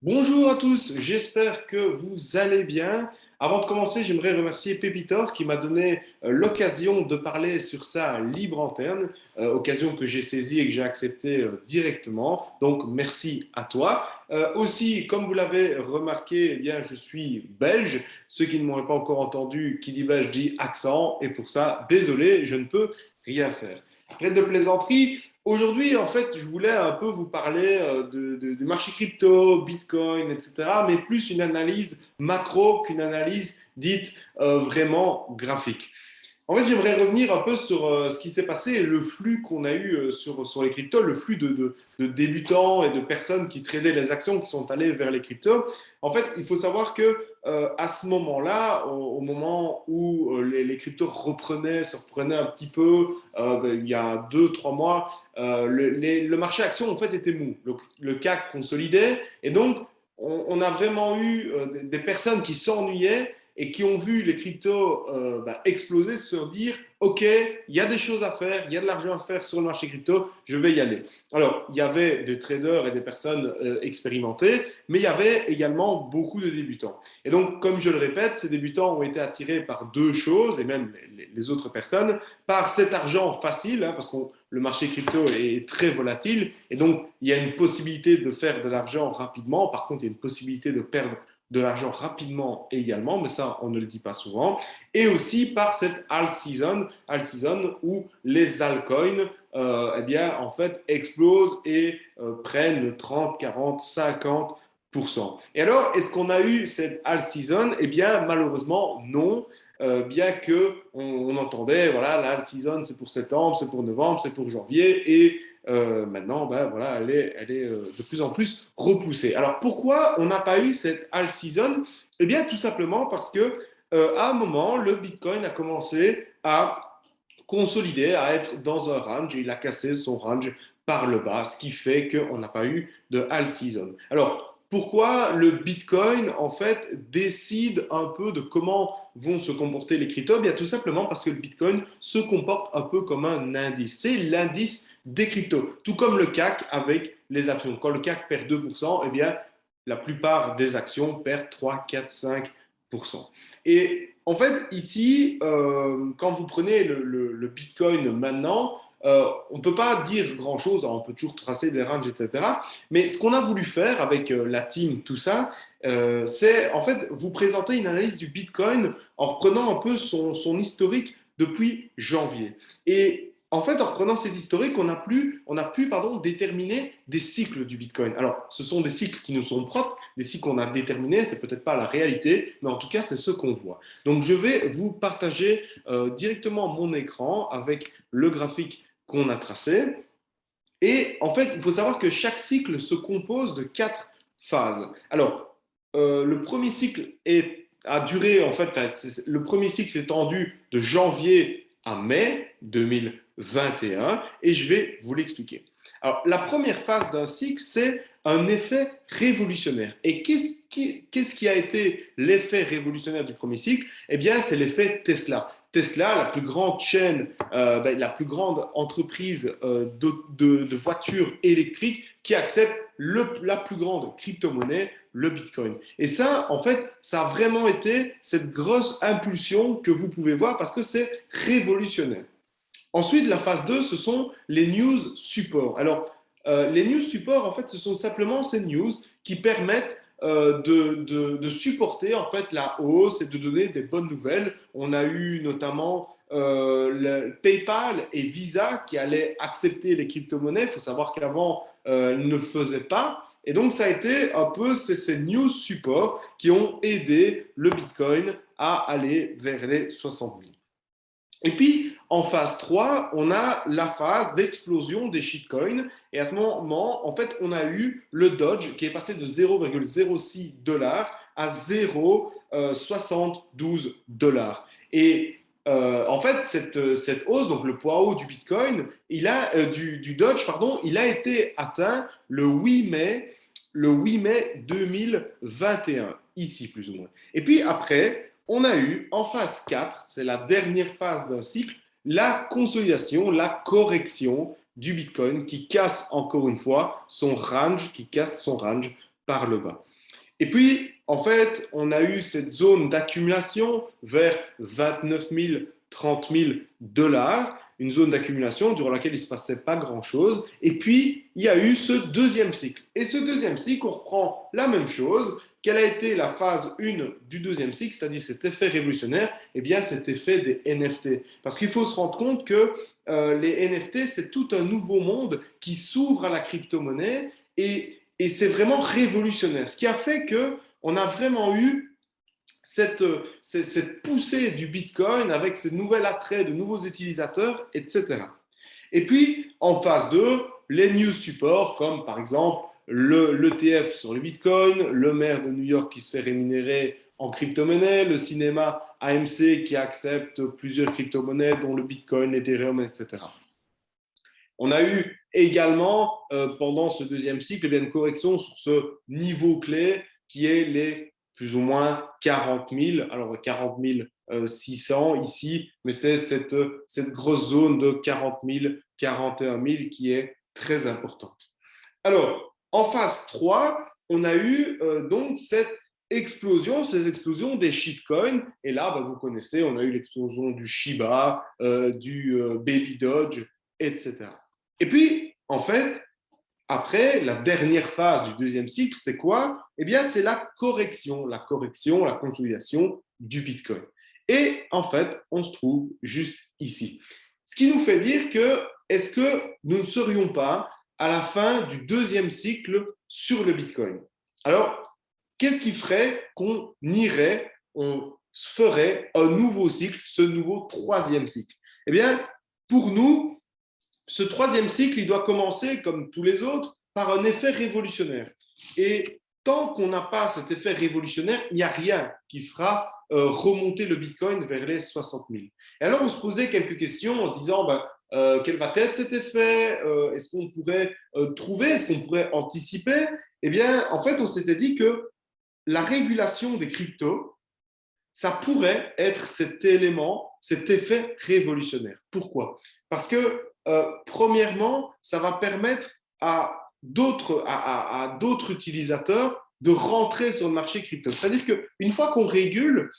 Bonjour à tous, j'espère que vous allez bien. Avant de commencer, j'aimerais remercier Pépitor qui m'a donné l'occasion de parler sur sa libre antenne, occasion que j'ai saisie et que j'ai acceptée directement. Donc merci à toi. Aussi, comme vous l'avez remarqué, eh bien, je suis belge. Ceux qui ne m'auraient pas encore entendu, qui dit belge dit accent, et pour ça, désolé, je ne peux rien faire. Trêve de plaisanterie. Aujourd'hui, en fait, je voulais un peu vous parler du marché crypto, Bitcoin, etc., mais plus une analyse macro qu'une analyse dite vraiment graphique. En fait, j'aimerais revenir un peu sur ce qui s'est passé et le flux qu'on a eu sur les cryptos, le flux de débutants et de personnes qui tradaient les actions qui sont allées vers les cryptos. En fait, il faut savoir que à ce moment-là, au moment où les cryptos se reprenaient un petit peu, il y a 2, 3 mois, le marché action en fait était mou. Le CAC consolidait et donc on a vraiment eu des personnes qui s'ennuyaient et qui ont vu les cryptos exploser, se dire, OK, il y a des choses à faire, il y a de l'argent à faire sur le marché crypto, je vais y aller. Alors, il y avait des traders et des personnes expérimentées, mais il y avait également beaucoup de débutants. Et donc, comme je le répète, ces débutants ont été attirés par deux choses, et même les autres personnes, par cet argent facile, hein, parce que le marché crypto est très volatile, et donc il y a une possibilité de faire de l'argent rapidement, par contre, il y a une possibilité de perdre de l'argent rapidement également, mais ça, on ne le dit pas souvent, et aussi par cette alt season où les altcoins, eh bien, en fait, explosent et prennent 30, 40, 50%. Et alors, est-ce qu'on a eu cette alt season? Eh bien, malheureusement, non. Bien que on entendait, voilà, la alt season, c'est pour septembre, c'est pour novembre, c'est pour janvier, et maintenant, ben, voilà, elle est de plus en plus repoussée. Alors pourquoi on n'a pas eu cette all season? Eh bien, tout simplement parce que à un moment, le Bitcoin a commencé à consolider, à être dans un range, et il a cassé son range par le bas, ce qui fait qu'on n'a pas eu de all season. Alors, pourquoi le Bitcoin, en fait, décide un peu de comment vont se comporter les cryptos? Bien, tout simplement parce que le Bitcoin se comporte un peu comme un indice. C'est l'indice des cryptos, tout comme le CAC avec les actions. Quand le CAC perd 2%, eh bien, la plupart des actions perdent 3, 4, 5%. Et en fait, ici, quand vous prenez le Bitcoin maintenant, on ne peut pas dire grand-chose, on peut toujours tracer des ranges, etc. Mais ce qu'on a voulu faire avec la team, tout ça, c'est en fait vous présenter une analyse du Bitcoin en reprenant un peu son historique depuis janvier. Et en fait, en reprenant cet historique, on a pu pardon, déterminer des cycles du Bitcoin. Alors, ce sont des cycles qui nous sont propres, des cycles qu'on a déterminés, c'est peut-être pas la réalité, mais en tout cas, c'est ce qu'on voit. Donc, je vais vous partager directement mon écran avec le graphique qu'on a tracé. Et en fait, il faut savoir que chaque cycle se compose de quatre phases. Alors, le premier cycle a duré, en fait, le premier cycle s'est étendu de janvier à mai 2021 et je vais vous l'expliquer. Alors, la première phase d'un cycle, c'est un effet révolutionnaire. Et qu'est-ce qui a été l'effet révolutionnaire du premier cycle? Eh bien, c'est l'effet Tesla. Tesla, la plus grande chaîne, la plus grande entreprise de voitures électriques qui accepte la plus grande crypto-monnaie, le Bitcoin. Et ça, en fait, ça a vraiment été cette grosse impulsion que vous pouvez voir parce que c'est révolutionnaire. Ensuite, la phase 2, ce sont les news support. Alors, les news support, en fait, ce sont simplement ces news qui permettent de supporter en fait la hausse et de donner des bonnes nouvelles. On a eu notamment PayPal et Visa qui allaient accepter les crypto-monnaies. Il faut savoir qu'avant, ils ne le faisaient pas. Et donc, ça a été un peu ces news support qui ont aidé le Bitcoin à aller vers les 60 000. Et puis, en phase 3, on a la phase d'explosion des shitcoins. Et à ce moment, en fait, on a eu le Dodge qui est passé de 0,06 dollars à 0,72 dollars. Et en fait, cette hausse, donc le poids haut du Bitcoin, du Dodge, pardon, il a été atteint le 8 mai 2021, ici plus ou moins. Et puis après, on a eu en phase 4, c'est la dernière phase d'un cycle, la consolidation, la correction du Bitcoin qui casse encore une fois son range, qui casse son range par le bas. Et puis, en fait, on a eu cette zone d'accumulation vers 29 000, 30 000 dollars, une zone d'accumulation durant laquelle il ne se passait pas grand-chose. Et puis, il y a eu ce deuxième cycle. Et ce deuxième cycle, on reprend la même chose. Quelle a été la phase 1 du deuxième cycle, c'est-à-dire cet effet révolutionnaire? Eh bien, cet effet des NFT. Parce qu'il faut se rendre compte que les NFT, c'est tout un nouveau monde qui s'ouvre à la crypto-monnaie et c'est vraiment révolutionnaire. Ce qui a fait qu'on a vraiment eu cette poussée du Bitcoin avec ce nouvel attrait de nouveaux utilisateurs, etc. Et puis, en phase 2, les news supports, comme par exemple l'ETF sur le Bitcoin, le maire de New York qui se fait rémunérer en crypto-monnaie, le cinéma AMC qui accepte plusieurs crypto-monnaies, dont le Bitcoin, l'Ethereum, etc. On a eu également, pendant ce deuxième cycle, une correction sur ce niveau clé qui est les plus ou moins 40 000. Alors 40 600 ici, mais c'est cette grosse zone de 40 000, 41 000 qui est très importante. Alors, en phase 3, on a eu donc cette explosion des shitcoins. Et là, vous connaissez, on a eu l'explosion du Shiba, du Baby Doge, etc. Et puis, en fait, après, la dernière phase du deuxième cycle, c'est quoi? Eh bien, c'est la correction, la consolidation du Bitcoin. Et en fait, on se trouve juste ici. Ce qui nous fait dire que, est-ce que nous ne serions pas à la fin du deuxième cycle sur le Bitcoin? Alors, qu'est-ce qui ferait qu'on irait, on ferait un nouveau cycle, ce nouveau troisième cycle? Eh bien, pour nous, ce troisième cycle, il doit commencer, comme tous les autres, par un effet révolutionnaire. Et tant qu'on n'a pas cet effet révolutionnaire, il n'y a rien qui fera remonter le Bitcoin vers les 60 000. Et alors, on se posait quelques questions en se disant, quel va être cet effet? Est-ce qu'on pourrait trouver? Est-ce qu'on pourrait anticiper? Eh bien, en fait, on s'était dit que la régulation des cryptos, ça pourrait être cet élément, cet effet révolutionnaire. Pourquoi? Parce que, premièrement, ça va permettre à d'autres utilisateurs de rentrer sur le marché crypto. C'est-à-dire qu'une fois qu'on régule,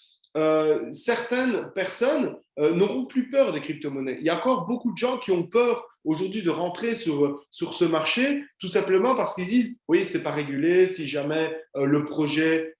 certaines personnes n'auront plus peur des crypto-monnaies. Il y a encore beaucoup de gens qui ont peur aujourd'hui de rentrer sur ce marché, tout simplement parce qu'ils disent oui, c'est pas régulé, si jamais le projet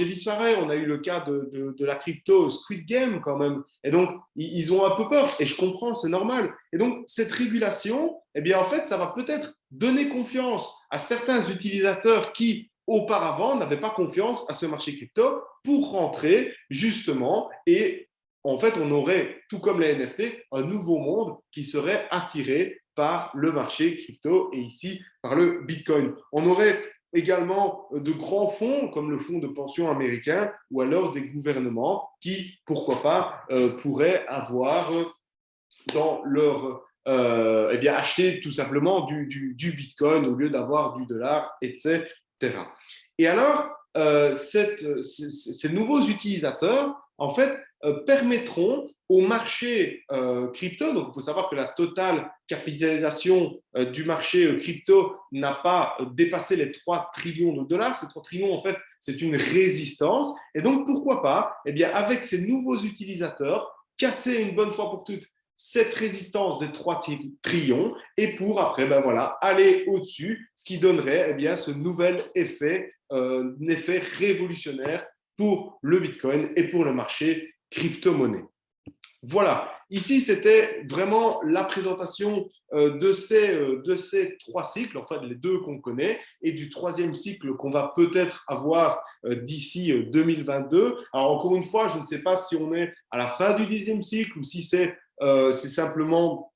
disparaît. On a eu le cas de la crypto Squid Game quand même. Et donc, ils ont un peu peur. Et je comprends, c'est normal. Et donc, cette régulation, eh bien, en fait, ça va peut-être donner confiance à certains utilisateurs qui, auparavant, n'avaient pas confiance à ce marché crypto pour rentrer justement et en fait, on aurait, tout comme les NFT, un nouveau monde qui serait attiré par le marché crypto et ici par le Bitcoin. On aurait également de grands fonds comme le fonds de pension américain ou alors des gouvernements qui, pourquoi pas, pourraient avoir dans leur eh bien, acheter tout simplement du Bitcoin au lieu d'avoir du dollar, etc. Et alors, ces nouveaux utilisateurs, en fait, permettront au marché crypto, donc il faut savoir que la totale capitalisation du marché crypto n'a pas dépassé les 3 trillions de dollars. Ces 3 trillions, en fait, c'est une résistance. Et donc, pourquoi pas, eh bien, avec ces nouveaux utilisateurs, casser une bonne fois pour toutes cette résistance des 3 trillions et pour après voilà, aller au-dessus, ce qui donnerait eh bien, ce nouvel effet, un effet révolutionnaire pour le Bitcoin et pour le marché crypto-monnaie. Voilà, ici c'était vraiment la présentation de ces 3 cycles, en fait les 2 qu'on connaît, et du 3e cycle qu'on va peut-être avoir d'ici 2022. Alors encore une fois, je ne sais pas si on est à la fin du 10e cycle ou si c'est simplement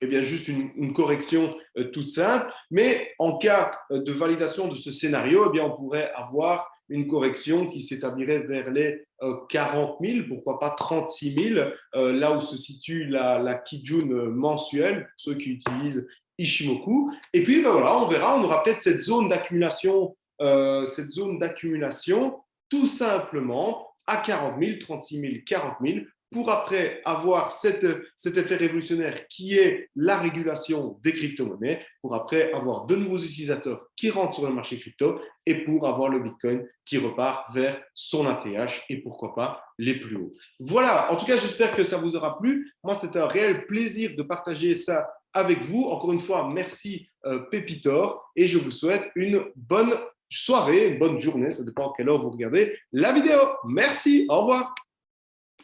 eh bien, juste une correction toute simple. Mais en cas de validation de ce scénario, eh bien, on pourrait avoir une correction qui s'établirait vers les 40 000, pourquoi pas 36 000, là où se situe la Kijun mensuelle, pour ceux qui utilisent Ishimoku. Et puis, voilà, on verra, on aura peut-être cette zone d'accumulation tout simplement à 40 000, 36 000, 40 000, pour après avoir cet effet révolutionnaire qui est la régulation des crypto-monnaies, pour après avoir de nouveaux utilisateurs qui rentrent sur le marché crypto et pour avoir le Bitcoin qui repart vers son ATH et pourquoi pas les plus hauts. Voilà, en tout cas, j'espère que ça vous aura plu. Moi, c'était un réel plaisir de partager ça avec vous. Encore une fois, merci Pépitor et je vous souhaite une bonne soirée, une bonne journée, ça dépend à quelle heure vous regardez la vidéo. Merci, au revoir.